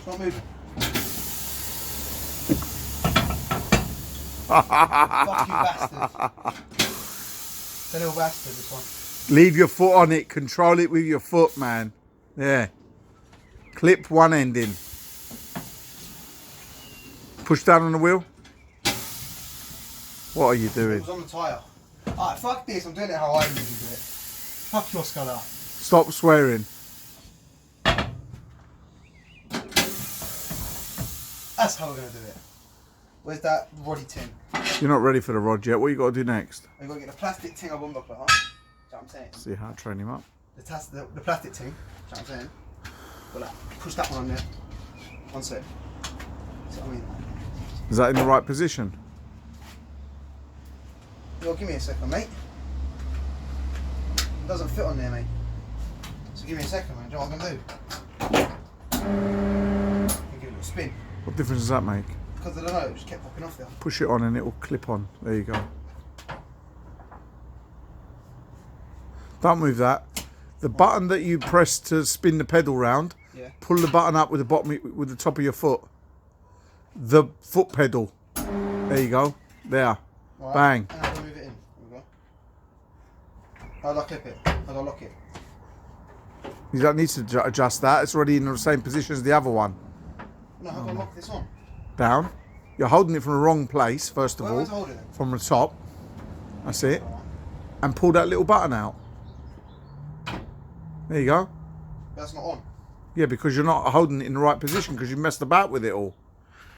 not moving. Fuck you bastard. It's a little bastard, this one. Leave your foot on it. Control it with your foot, man. Yeah. Clip one end in. Push down on the wheel. What are you doing? It was on the tyre. Alright, fuck this. I'm doing it how I usually do it. Fuck your sculler. Stop swearing. That's how we're going to do it. Where's that roddy tin? You're not ready for the rod yet. What you got to do next? We've got to get the plastic tin of unbuckler, huh? That's what I'm saying. See how to train him up. The plastic tin. That's what I'm saying. Got that. Push that one on there. One sec. See what I mean? Is that in the right position? Yo, give me a second, mate. It doesn't fit on there, mate. So give me a second, mate. Do you know what I'm going to do? Give it a little spin. What difference does that make? Because I don't know, it just kept popping off there. Push it on and it will clip on. There you go. Don't move that. The button that you press to spin the pedal round, yeah. Pull the button up with the with the top of your foot. The foot pedal. There you go. There. Right. Bang. And I'm going to move it in. There we go. How do I clip it? How do I lock it? You don't need to adjust that. It's already in the same position as the other one. No, how do I lock this on? Down. You're holding it from the wrong place, first of Where all. was I holding it? From the top. That's it. And pull that little button out. There you go. That's not on. Yeah, because you're not holding it in the right position because you messed about with it all.